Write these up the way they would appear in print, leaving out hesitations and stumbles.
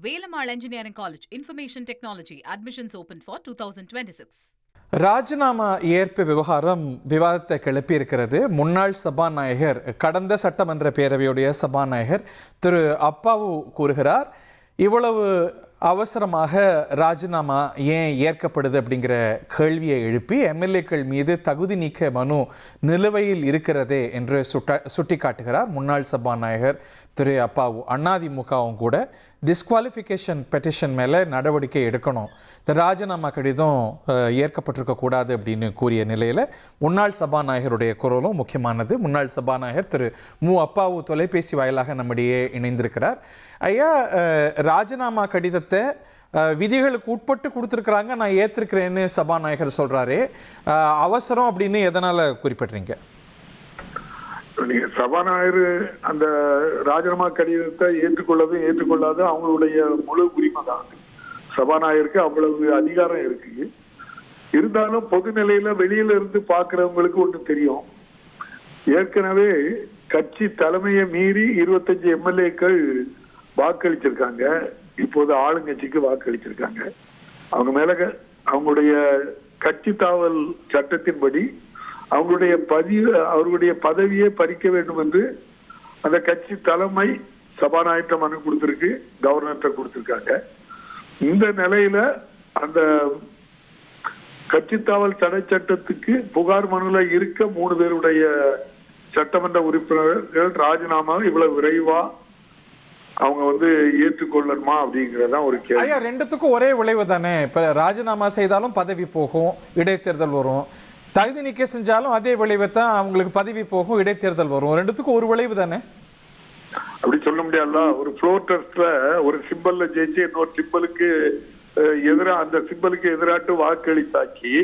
Velamal Engineering College, Information Technology, admissions open for 2026. ராஜினாமா ஏற்பு விவகாரம் விவாதத்தை கிளப்பியிருக்கிறது. முன்னாள் சபாநாயகர், கடந்த சட்டமன்ற பேரவையுடைய சபாநாயகர் திரு அப்பாவு கூறுகிறார், இவ்வளவு அவசரமாக ராஜினாமா ஏன் ஏற்கப்படுது அப்படிங்கிற கேள்வியை எழுப்பி எம்எல்ஏக்கள் மீது தகுதி நீக்க மனு நிலுவையில் இருக்கிறதே என்று சுட்டிக்காட்டுகிறார் முன்னாள் சபாநாயகர் திரு அப்பாவு. அதிமுகவும் கூட டிஸ்குவாலிஃபிகேஷன் பெட்டிஷன் மேலே நடவடிக்கை எடுக்கணும், இந்த ராஜினாமா கடிதம் ஏற்கப்பட்டிருக்கக்கூடாது அப்படின்னு கூறிய நிலையில் முன்னாள் சபாநாயகருடைய குரலும் முக்கியமானது. முன்னாள் சபாநாயகர் திரு அப்பாவு தொலைபேசி வாயிலாக நம்மிடையே இணைந்திருக்கிறார். ஐயா, ராஜினாமா கடிதத்தை விதிகளுக்கு உட்பட்டு கொடுத்துருக்குறாங்க, நான் ஏற்றிருக்கிறேன்னு சபாநாயகர் சொல்கிறாரு. அவசரம் அப்படின்னு எதனால் குறிப்பிட்றீங்க? நீங்க சபாநாயகர் அந்த ராஜினாமா கடிதத்தை ஏற்றுக்கொள்ளாத அவங்களுடைய முழு உரிமை தான். சபாநாயகருக்கு அவ்வளவு அதிகாரம் இருக்கு. இருந்தாலும் பொதுநிலையில வெளியில இருந்து பாக்குறவங்களுக்கு ஒண்ணு தெரியும், ஏற்கனவே கட்சி தலைமையை மீறி 25 எம்எல்ஏக்கள் வாக்களிச்சிருக்காங்க. இப்போது ஆளுங்கட்சிக்கு வாக்களிச்சிருக்காங்க. அவங்க மேல அவங்களுடைய கட்சி தாவல் சட்டத்தின்படி அவர்களுடைய பதவியை பறிக்க வேண்டும் என்று அந்த கட்சி தலைமை சபாநாயகர் மனு கொடுத்திருக்கு, கவர்னர் கொடுத்திருக்காங்க. இந்த நிலையில அந்த கட்சி தாவல் தடை சட்டத்துக்கு புகார் மனுல இருக்க 3 பேருடைய சட்டமன்ற உறுப்பினர்கள் ராஜினாமா இவ்வளவு விரைவா அவங்க ஏற்றுக்கொள்ளணுமா அப்படிங்கறதான் ஒரு கேள்வி. ரெண்டுத்துக்கும் ஒரே விளைவு தானே. இப்ப ராஜினாமா செய்தாலும் பதவி போகும், இடைத்தேர்தல் வரும். தகுதி நீக்க செஞ்சாலும் அதே விளைவை தான், அவங்களுக்கு பதவி போகும், இடைத்தேர்தல் வரும். ரெண்டுத்துக்கும் ஒரு விளைவு தானே. அப்படி சொல்ல முடியாதுல்ல. ஒரு ஃப்ளோர் டெஸ்ட்ல ஒரு சிம்பல்ல ஜெயிச்சு இன்னொரு சிம்பலுக்கு அந்த சிம்பலுக்கு எதிராட்டு வாக்களித்தாக்கி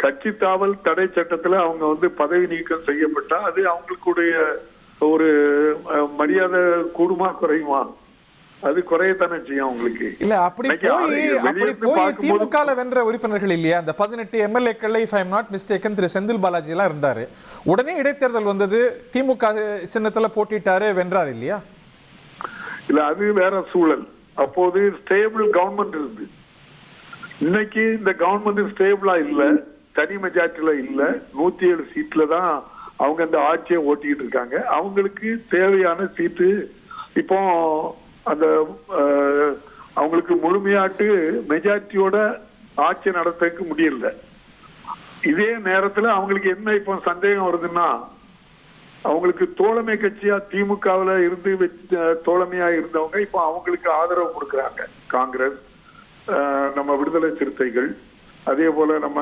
கட்சி தாவல் தடை சட்டத்துல அவங்க பதவி நீக்கம் செய்யப்பட்டா அது அவங்களுக்குடைய ஒரு மரியாதை கூடுமா குறையுமா? அது குறையத்தானே செய்யும் அவங்களுக்கு. இல்ல அப்படி போய் திமுக வென்ற உறுப்பினர்கள் இல்லையா, அந்த 18 எம்எல்ஏக்கள் if I am not mistaken திரு செந்தில் பாலாஜி எல்லாம் இருந்தாரு. உடனே இடைத்தேர்தல் வந்தது, திமுக சின்னத்துல போட்டிட்டாரு, வென்றார் இல்லையா? இல்ல அது வேற சூழல். அப்போது ஸ்டேபிள் கவர்மெண்ட் இருந்து. இன்னைக்கு இந்த கவர்மெண்ட் ஸ்டேபிளா இல்ல, தனி மெஜாரிட்டில இல்ல, 107 சீட்ல தான் அவங்க அந்த ஆட்சியை ஓட்டிக்கிட்டு இருக்காங்க. அவங்களுக்கு தேவையான சீட்டு இப்போ அந்த அவங்களுக்கு முழுமையாட்டு மெஜாரிட்டியோட ஆட்சி நடத்தக்கு முடியல. இதே நேரத்துல அவங்களுக்கு என்ன இப்போ சந்தேகம் வருதுன்னா, அவங்களுக்கு தோழமை கட்சியா திமுகவுல இருந்து தோழமையா இருந்தவங்க இப்போ அவங்களுக்கு ஆதரவு கொடுக்கறாங்க. காங்கிரஸ், நம்ம விடுதலை சிறுத்தைகள், அதே போல நம்ம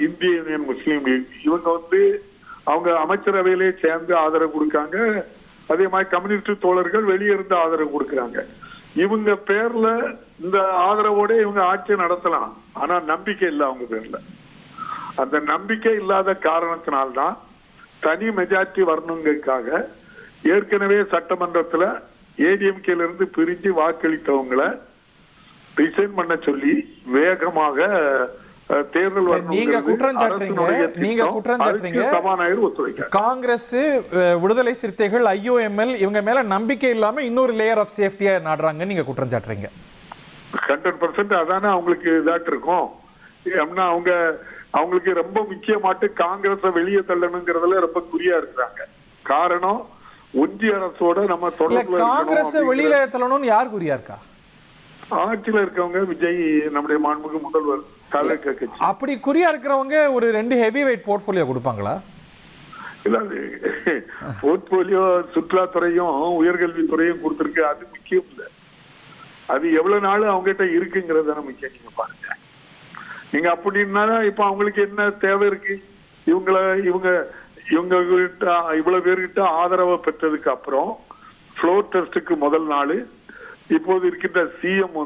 இந்திய யூனியன் முஸ்லீம் லீக், இவங்க அவங்க அமைச்சரவையிலே சேர்ந்து ஆதரவு கொடுக்காங்க. அதே மாதிரி கம்யூனிஸ்ட் தோழர்கள் வெளியே இருந்து ஆதரவு கொடுக்கறாங்க. இவங்க பேர்ல இந்த ஆதரவோட இவங்க ஆட்சி நடத்தலாம், ஆனா நம்பிக்கை இல்லை அவங்க பேர்ல. அந்த நம்பிக்கை இல்லாத காரணத்தினால்தான் தனி மெஜாரிட்டி வரணுங்கிறதுக்காக ஏற்கனவே சட்டமன்றத்துல ஏடிஎம்கேல இருந்து பிரிஞ்சு வாக்களித்தவங்களை ரிசைன் பண்ண சொல்லி வேகமாக தேர்தல் காங்கிரஸ், விடுதலை சிறுத்தைகள், ஐஓஎம்எல் இவங்க மேல நம்பிக்கை இல்லாம இன்னொரு லேயர் ஆஃப் சேஃப்டியா நாடுறாங்க நீங்க குற்றம் சாட்டுறீங்க. 100% அதானே அவங்களுக்கு இதாட்டு இருக்கும். அவங்களுக்கு ரொம்ப முக்கியமாட்டு காங்கிரஸ வெளியே தள்ளணுங்கிறதுல ரொம்ப குறியா இருக்கிறாங்க. காரணம் ஒன்றிய அரசோட நம்ம தொடர்புல காங்கிரஸ் வெளியில தள்ளணும்னு யார் குறியா இருக்கா? ஆட்சியில இருக்கவங்க, விஜய் நம்முடைய மாண்புமிகு முதல்வர், அப்படி குறியா இருக்கிறவங்க ஒரு 2 ஹெவி வெயிட் போர்ட்போலியோ கொடுப்பாங்களா? இல்ல, போர்ட்போலியோ சுற்றுலாத்துறையும் உயர்கல்வித்துறையும் கொடுத்திருக்கு, அது முக்கியம் இல்ல. அது எவ்வளவு நாள் அவங்க கிட்ட இருக்குங்கிறத முக்கியம். நீங்க பாருங்க, நீங்க அப்படின்னா இப்ப அவங்களுக்கு என்ன தேவை இருக்கு? இவங்க கிட்ட இவ்வளவு பேர்கிட்ட ஆதரவை பெற்றதுக்கு அப்புறம் ஃப்ளோர் டெஸ்டுக்கு முதல் நாள் இப்போது இருக்கின்ற சிஎம்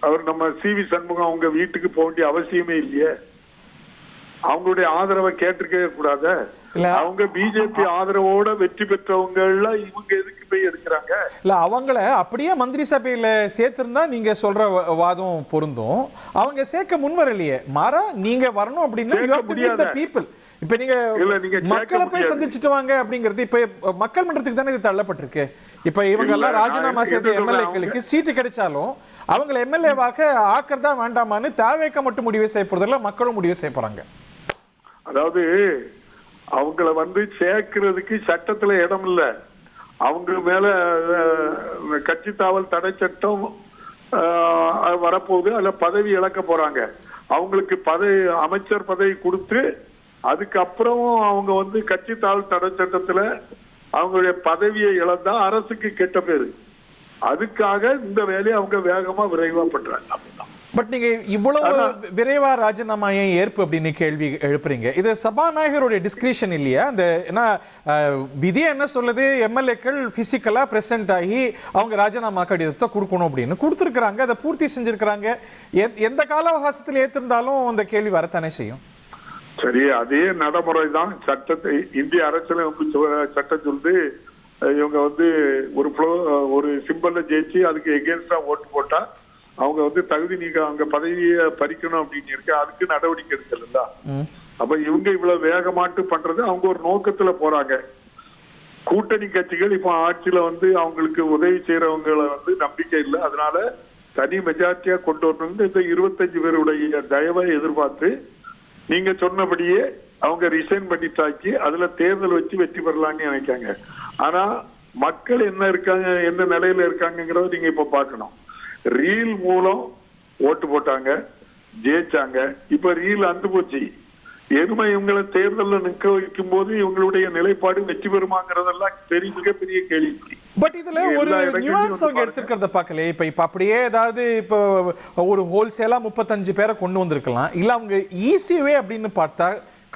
அவர் நம்ம சிவி சண்முகம் அவங்க வீட்டுக்கு போக வேண்டிய அவசியமே இல்லையே. அவங்களுடைய ஆதரவை கேட்டிருக்கவே கூடாத. அவங்க பிஜேபி ஆதரவோட வெற்றி பெற்றவங்க இவங்க எதுக்கு போய் எடுக்கிறாங்க? இல்ல அவங்கள அப்படியே மந்திரி சபையில சேர்த்திருந்தா நீங்க சொல்ற வாதம் பொருந்தும். அவங்க சேர்க்க முன்வரலையே, மாறா நீங்க வரணும் அப்படின்னா பீப்புள். இப்ப நீங்க மக்களை போய் சந்திச்சுட்டு வாங்க அப்படிங்கிறது இப்ப மக்கள் மன்றத்துக்கு தானே இது தள்ளப்பட்டிருக்கு. இப்ப இவங்க எல்லாம் ராஜினாமா செய்த எம்எல்ஏக்களுக்கு சீட்டு கிடைச்சாலும் அவங்களை எம்எல்ஏவாக ஆக்கிறதா வேண்டாமான்னு தேவைக்க மட்டும் முடிவு செய்ய போறதில்ல, மக்களும் முடிவு செய்ய போறாங்க. அதாவது அவங்கள சேர்க்கிறதுக்கு சட்டத்துல இடம் இல்ல. அவங்க மேல கட்சி தாவல் தடை சட்டம் வரப்போகுது. அதுல பதவி இழக்க போறாங்க. அவங்களுக்கு அமைச்சர் பதவி கொடுத்து அதுக்கப்புறம் அவங்க கட்சி தாவல் தடை சட்டத்துல அவங்களுடைய பதவியை இழந்தா அரசுக்கு கெட்ட பேரு. அதுக்காக இந்த வேலையை அவங்க வேகமா விரைவா பண்றாங்க. அப்படிதான். பட் நீங்க இவ்வளவு விரைவா ராஜினாமா ஏன் ஏற்பு அப்படின்னு கேள்வி எழுப்புறீங்க. இது சபாநாயகருடைய டிஸ்கிரிஷன் இல்லையா? அந்த ஏன்னா விதியை என்ன சொல்லுது, எம்எல்ஏக்கள் பிசிக்கலா பிரசன்ட் ஆகி அவங்க ராஜினாமா கடிதத்தை கொடுக்கணும் அப்படின்னு கொடுத்துருக்காங்க. அதை பூர்த்தி செஞ்சிருக்கிறாங்க. எந்த கால அவகாசத்தில் ஏற்றிருந்தாலும் அந்த கேள்வி வரத்தானே செய்யும். சரி, அதே நடைமுறை தான் சட்டத்தை இந்திய அரசியலமைப்பு சட்டம் சொல்லுது. இவங்க ஒரு சிம்பிள்ல ஜெயிச்சு அதுக்கு எகேன்ஸ்டா ஓட்டு போட்டா அவங்க தகுதி நீங்க அவங்க பதவியை பறிக்கணும் அப்படின்னு இருக்கு. அதுக்கு நடவடிக்கை எடுக்கல. அப்ப இவங்க இவ்வளவு வேகமாட்டு பண்றது அவங்க ஒரு நோக்கத்துல போறாங்க. கூட்டணி கட்சிகள் இப்ப ஆட்சியில அவங்களுக்கு உதவி செய்யறவங்களை நம்பிக்கை இல்லை. அதனால தனி மெஜாரிட்டியா கொண்டு வரணும். இந்த 25 பேருடைய தயவை எதிர்பார்த்து நீங்க சொன்னபடியே அவங்க ரிசைன் பண்ணி தாக்கி அதுல தேர்தல் வச்சு வெற்றி பெறலாம்னு நினைக்காங்க. ஆனா மக்கள் என்ன நிலையில இருக்காங்கிறத நீங்க இப்ப பாக்கணும். ரீல் மூலம் ஓட்டு போட்டாங்க, ஜெயிச்சாங்க. இப்ப ரீல் அந்து போச்சு. எதுவுமே இவங்களை தேர்தலில் நிற்க வைக்கும் போது இவங்களுடைய நிலைப்பாடு வெற்றி பெறுமாங்கிறதெல்லாம் மிகப்பெரிய கேள்வி. பட் இதுல ஒரு நியூவான்ஸ் அவங்க எடுத்துக்கிறத பார்க்கல. இப்ப அப்படியே ஏதாவது இப்போ ஒரு ஹோல்சேலா 35 பேரை கொண்டு வந்திருக்கலாம். இல்ல அவங்க ஈஸிவே அப்படின்னு பார்த்தா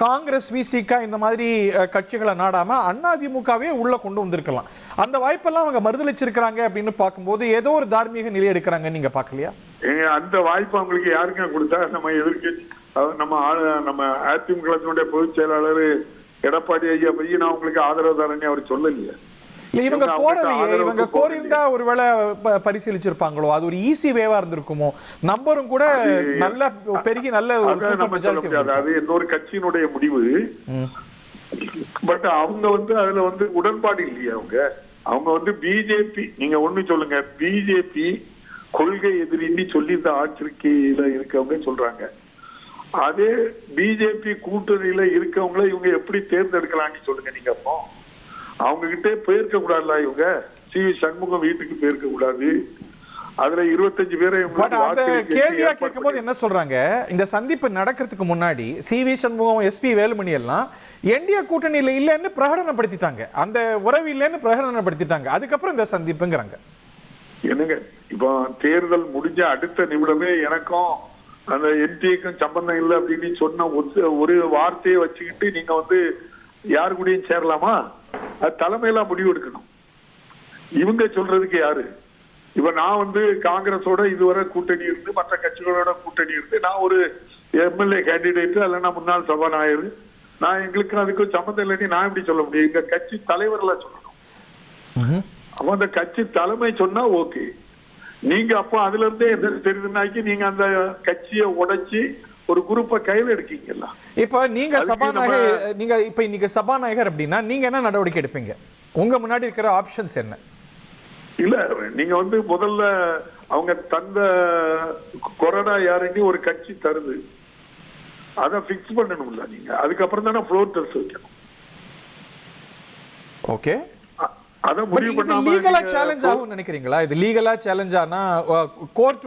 காங்கிரஸ், விசிகா இந்த மாதிரி கட்சிகளை நாடாம அதிமுகவே உள்ள கொண்டு வந்திருக்கலாம். அந்த வாய்ப்பெல்லாம் அவங்க மறுதளிச்சிருக்கிறாங்க அப்படின்னு பார்க்கும்போது ஏதோ ஒரு தார்மீக நிலை எடுக்கிறாங்க. நீங்க பார்க்கலையா? அந்த வாய்ப்பு அவங்களுக்கு யாருங்க கொடுத்தா? நம்ம எதிர்க்கட்சி நம்ம அதிமுக பொதுச் செயலாளர் எடப்பாடி ஐயா பையன் நான் உங்களுக்கு ஆதரவு தரேன்னு அவர் சொல்லலையே. இவங்க கோரலையே. இவங்க கோரியிருந்தா ஒருவேளை பரிசீலிச்சிருப்பாங்களோ? அது ஒரு ஈஸி வேவா இருந்திருக்குமோ? நம்பரும் கூட நல்ல பெருகி நல்ல அது இன்னொரு கட்சியினுடைய முடிவு. பட் அவங்க அதுல உடன்பாடு இல்லையா? அவங்க பிஜேபி நீங்க ஒண்ணு சொல்லுங்க, பிஜேபி கொள்கை எதிரின்னு சொல்லி இந்த ஆட்சியில இருக்கவங்க சொல்றாங்க. அதே பிஜேபி கூட்டணியில இருக்கவங்கள இவங்க எப்படி தேர்ந்தெடுக்கலாம்னு சொல்லுங்க நீங்க. அப்போ அவங்க கிட்டே போயிருக்க கூடாதுல? இவங்க சி.வி. சண்முகம் வீட்டுக்கு போயிருக்க கூடாது? அதுல 25 பேரை கேள்வியா கேட்கும் போது என்ன சொல்றாங்க, இந்த சந்திப்பு நடக்கிறதுக்கு முன்னாடி சி.வி. சண்முகம், எஸ்.பி. வேலுமணி எல்லாம் என்டிஏ கூட்டணியில இல்லைன்னு பிரகடனப்படுத்திட்டாங்க. அந்த உறவு இல்லைன்னு பிரகடனப்படுத்திட்டாங்க. அதுக்கப்புறம் இந்த சந்திப்புங்கிறாங்க. என்னங்க இப்போ தேர்தல் முடிஞ்ச அடுத்த நிமிடமே எனக்கும் அந்த என்டிஏக்கும் சம்பந்தம் இல்லை அப்படின்னு சொன்ன ஒரு வார்த்தையை வச்சுக்கிட்டு நீங்க யாரு கூடயும் சேரலாமா? அது தலைமையில முடிவு எடுக்கணும். இவங்க சொல்றதுக்கு யாரு? இப்ப நான் காங்கிரஸோட இதுவரை கூட்டணி இருந்து மற்ற கட்சிகளோட கூட்டணி இருந்து நான் ஒரு எம்எல்ஏ கேண்டிடேட் அல்லனா முன்னாள் சபாநாயகர், நான் எங்களுக்கு அதுக்கும் சம்மந்தம் இல்லைன்னு நான் எப்படி சொல்ல முடியும்? எங்க கட்சி தலைவர்ல சொல்லணும். அப்ப அந்த கட்சி தலைமை சொன்னா ஓகே. நீங்க அப்போ அதுல இருந்தே தெரியுதுனாக்கி நீங்க அந்த கட்சியை உடைச்சு ஒரு குரூப்பை கையில எடுக்கீங்கல்ல. இப்ப நீங்க சபாநாயகர் அப்படின்னா நீங்க என்ன நடவடிக்கை எடுப்பீங்க? உங்க முன்னாடி இருக்கிற ஆப்ஷன்ஸ் என்ன? இல்ல நீங்க முதல்ல அவங்க தந்த கொறடா யாருன்னு ஒரு கட்சி தருது, அதை பிக்ஸ் பண்ணணும்ல நீங்க. அதுக்கப்புறம் தானே ஃப்ளோர் டெஸ்ட் வைக்கணும். ஓகே, அத முடிவு பண்ணாம லீகலா சேலஞ்ச் ஆகும் நினைக்கிறீங்களா? இது லீகலா சேலஞ்ச் ஆனா கோர்ட்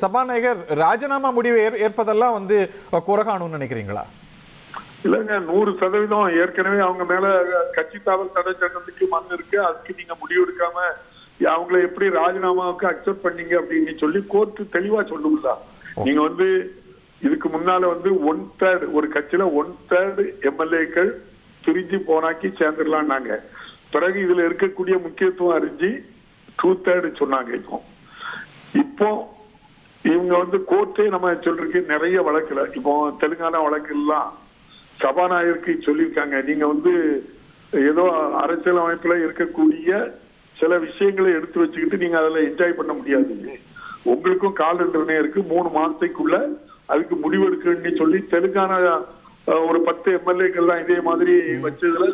சபாநாயகர் ராஜினாமா முடிவை ஏற்பதெல்லாம் குறகாணும்னு நினைக்கிறீங்களா? இல்லங்க, 100% ஏற்கனவே அவங்க மேல கட்சி தாவல் தடை சட்டத்துக்கு மண் இருக்கு. அதுக்கு நீங்க முடிவு எடுக்காம அவங்களை எப்படி ராஜினாமாவுக்கு அக்செப்ட் பண்ணீங்க அப்படின்னு சொல்லி கோர்ட் தெளிவா சொல்லுங்களா? நீங்க இதுக்கு முன்னால 1/3 ஒரு கட்சியில 1/3 எம்எல்ஏக்கள் பிரிஞ்சு போனாக்கி சேர்ந்துடலாம்னாங்க. பிறகு இதுல இருக்கக்கூடிய முக்கியத்துவம் அறிஞ்சு 2/3 சொன்னாங்க. இப்போ இவங்க கோர்ட்டே நம்ம சொல்றதுக்கு நிறைய வழக்குல இப்போ தெலுங்கானா வழக்கு எல்லாம் சபாநாயகருக்கு சொல்லியிருக்காங்க, நீங்க வந்து ஏதோ அரசியல் அமைப்புல இருக்கக்கூடிய சில விஷயங்களை எடுத்து வச்சுக்கிட்டு நீங்க அதுல என்ஜாய் பண்ண முடியாது, உங்களுக்கும் கால நிர்ணயம் இருக்கு, 3 மாசத்துக்குள்ள அதுக்கு முடிவெடுக்கணும்னு சொல்லி தெலுங்கானா ஒரு 10 எம்எல்ஏக்கள் தான் இதே மாதிரி வச்சதுல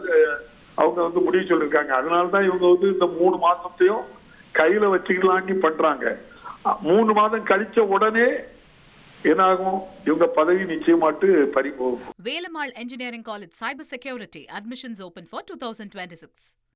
அவங்க வந்து முடிவு சொல்லியிருக்காங்க. அதனாலதான் இவங்க வந்து இந்த 3 மாசத்தையும் கையில வச்சுக்கலான்னு பண்றாங்க. 3 மாதம் கழிச்ச உடனே என்னாகும், இவங்க பதவி நிச்சயமாட்டு பறி போகும். Velamal Engineering College Cyber Security admissions open for 2026.